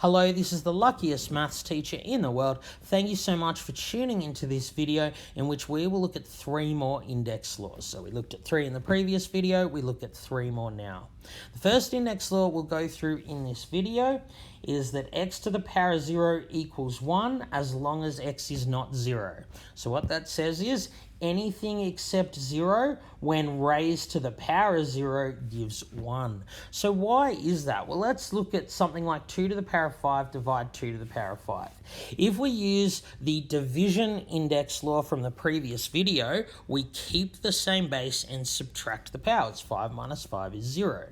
Hello, this is the luckiest maths teacher in the world. Thank you so much for tuning into this video in which we will look at 3 more index laws. So we looked at 3 in the previous video, we look at 3 more now. The first index law we'll go through in this video is that x to the power of 0 equals 1 as long as x is not 0. So what that says is anything except 0 when raised to the power of 0 gives 1. So why is that? Well, let's look at something like 2 to the power of 5 divide 2 to the power of 5. If we use the division index law from the previous video, we keep the same base and subtract the powers. 5 minus 5 is 0.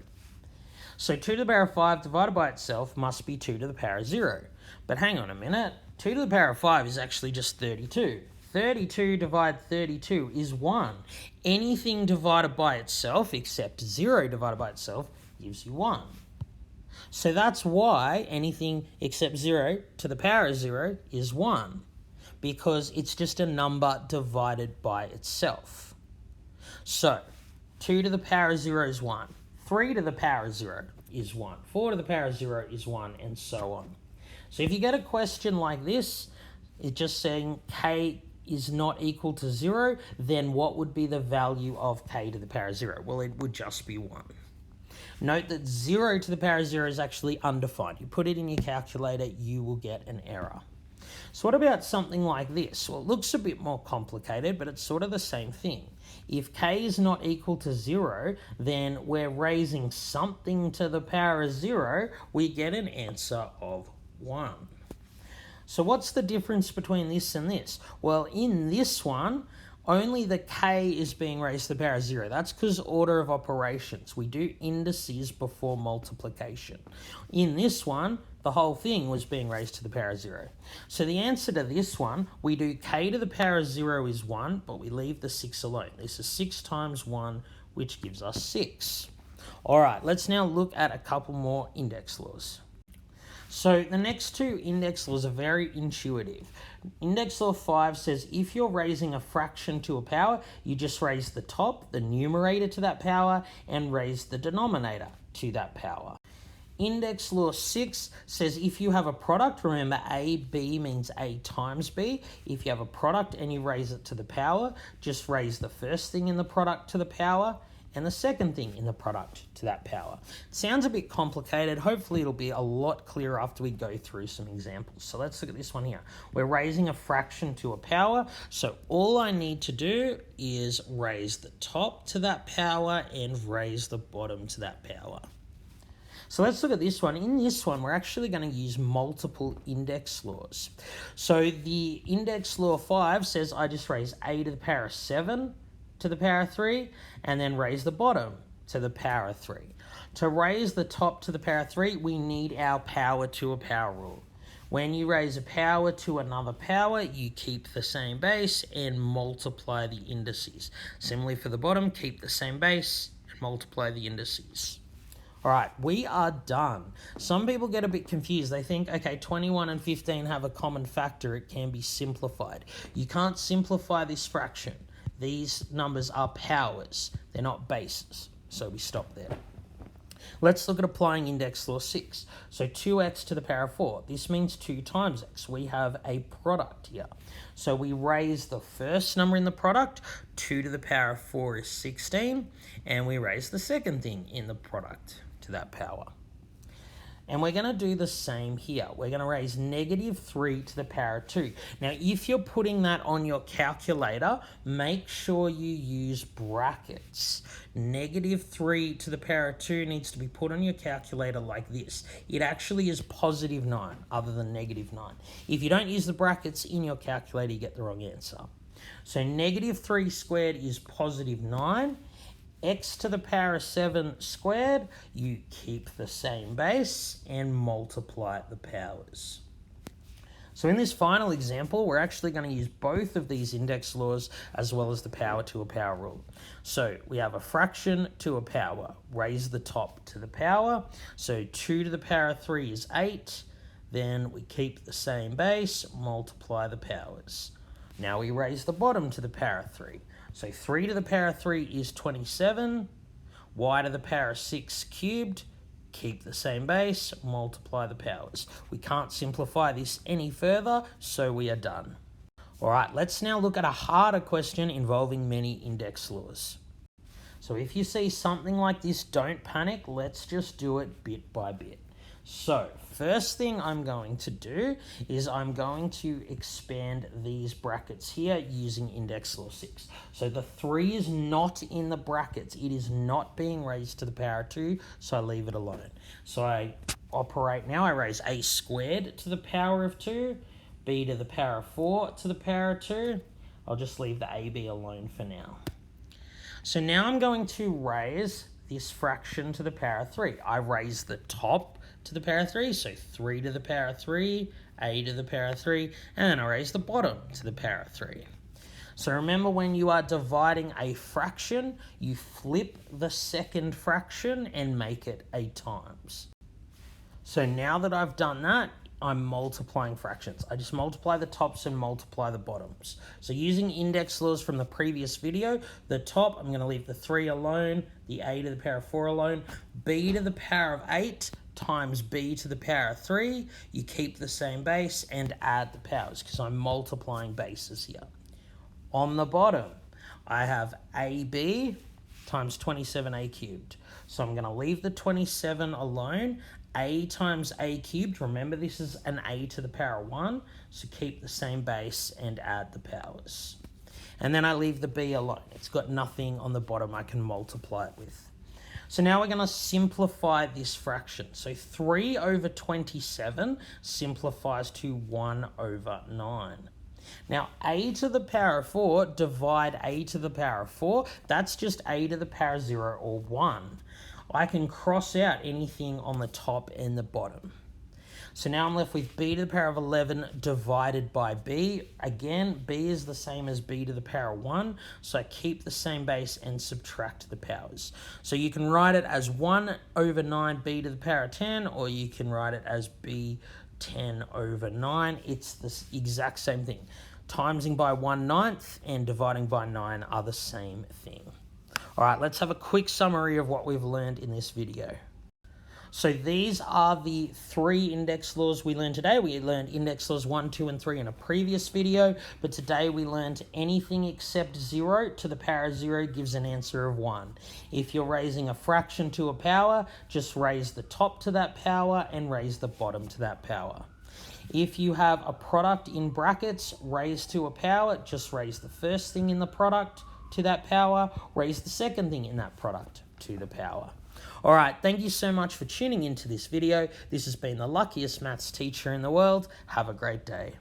So 2 to the power of 5 divided by itself must be 2 to the power of 0. But hang on a minute, 2 to the power of 5 is actually just 32. 32 divided 32 is 1. Anything divided by itself except 0 divided by itself gives you 1. So that's why anything except 0 to the power of 0 is 1, because it's just a number divided by itself. So 2 to the power of 0 is 1. 3 to the power of 0 is 1. 4 to the power of 0 is 1, and so on. So if you get a question like this, it's just saying k is not equal to 0, then what would be the value of k to the power of 0? Well, it would just be 1. Note that 0 to the power of 0 is actually undefined. You put it in your calculator, you will get an error. So what about something like this? Well, it looks a bit more complicated, but it's sort of the same thing. If k is not equal to 0, then we're raising something to the power of 0, we get an answer of 1. So what's the difference between this and this? Well, in this one, only the k is being raised to the power of 0. That's because order of operations. We do indices before multiplication. In this one, the whole thing was being raised to the power of 0. So the answer to this one, we do k to the power of 0 is 1, but we leave the 6 alone. This is 6 times 1, which gives us 6. All right, let's now look at a couple more index laws. So the next 2 index laws are very intuitive. Index law 5 says if you're raising a fraction to a power, you just raise the top, the numerator to that power, and raise the denominator to that power. Index law 6 says if you have a product, remember AB means A times B. If you have a product and you raise it to the power, just raise the first thing in the product to the power and the second thing in the product to that power. It sounds a bit complicated. Hopefully it'll be a lot clearer after we go through some examples. So let's look at this one here. We're raising a fraction to a power. So all I need to do is raise the top to that power and raise the bottom to that power. So let's look at this one. In this one, we're actually going to use multiple index laws. So the index law 5 says I just raise a to the power of 7 to the power of 3, and then raise the bottom to the power of 3. To raise the top to the power of 3, we need our power to a power rule. When you raise a power to another power, you keep the same base and multiply the indices. Similarly for the bottom, keep the same base and multiply the indices. All right, we are done. Some people get a bit confused. They think, okay, 21 and 15 have a common factor. It can be simplified. You can't simplify this fraction. These numbers are powers. They're not bases. So we stop there. Let's look at applying index law 6. So 2x to the power of 4. This means 2 times x. We have a product here. So we raise the first number in the product. 2 to the power of 4 is 16. And we raise the second thing in the product to that power. And we're going to do the same here. We're going to raise negative 3 to the power of 2. Now, if you're putting that on your calculator, make sure you use brackets. Negative 3 to the power of 2 needs to be put on your calculator like this. It actually is positive 9, other than negative 9. If you don't use the brackets in your calculator, you get the wrong answer. So negative 3 squared is positive 9. X to the power of 7 squared, you keep the same base and multiply the powers. So in this final example, we're actually going to use both of these index laws as well as the power to a power rule. So we have a fraction to a power. Raise the top to the power. So 2 to the power of 3 is 8. Then we keep the same base, multiply the powers. Now we raise the bottom to the power of 3. So 3 to the power of 3 is 27. Y to the power of 6 cubed keep the same base, multiply the powers. We can't simplify this any further, so we are done. All right, let's now look at a harder question involving many index laws. So if you see something like this, don't panic. Let's just do it bit by bit. So first thing I'm going to do is I'm going to expand these brackets here using index law 6. So the 3 is not in the brackets. It is not being raised to the power of 2, so I leave it alone. So I operate now. I raise a squared to the power of 2, b to the power of 4 to the power of 2. I'll just leave the ab alone for now. So now I'm going to raise this fraction to the power of 3. I raise the top to the power of 3, so 3 to the power of 3, a to the power of 3, and I raise the bottom to the power of 3. So remember, when you are dividing a fraction, you flip the second fraction and make it a times. So now that I've done that, I'm multiplying fractions. I just multiply the tops and multiply the bottoms. So using index laws from the previous video, the top, I'm going to leave the 3 alone, the a to the power of 4 alone, b to the power of 8 times b to the power of 3. You keep the same base and add the powers because I'm multiplying bases here. On the bottom, I have ab times 27a cubed. So I'm going to leave the 27 alone. A times a cubed, remember this is an a to the power of 1, so keep the same base and add the powers. And then I leave the b alone. It's got nothing on the bottom I can multiply it with. So now we're going to simplify this fraction. So 3 over 27 simplifies to 1 over 9. Now, a to the power of 4, divide a to the power of 4. That's just a to the power of 0 or 1. I can cross out anything on the top and the bottom. So now I'm left with b to the power of 11 divided by b. Again, b is the same as b to the power of 1, so I keep the same base and subtract the powers. So you can write it as 1 over 9 b to the power of 10, or you can write it as b 10 over 9. It's the exact same thing. Timesing by 1/9 and dividing by 9 are the same thing. All right, let's have a quick summary of what we've learned in this video. So these are the 3 index laws we learned today. We learned index laws 1, 2, and 3 in a previous video, but today we learned anything except 0 to the power of 0 gives an answer of 1. If you're raising a fraction to a power, just raise the top to that power and raise the bottom to that power. If you have a product in brackets raised to a power, just raise the first thing in the product to that power, raise the second thing in that product to the power. All right, thank you so much for tuning into this video. This has been the luckiest maths teacher in the world. Have a great day.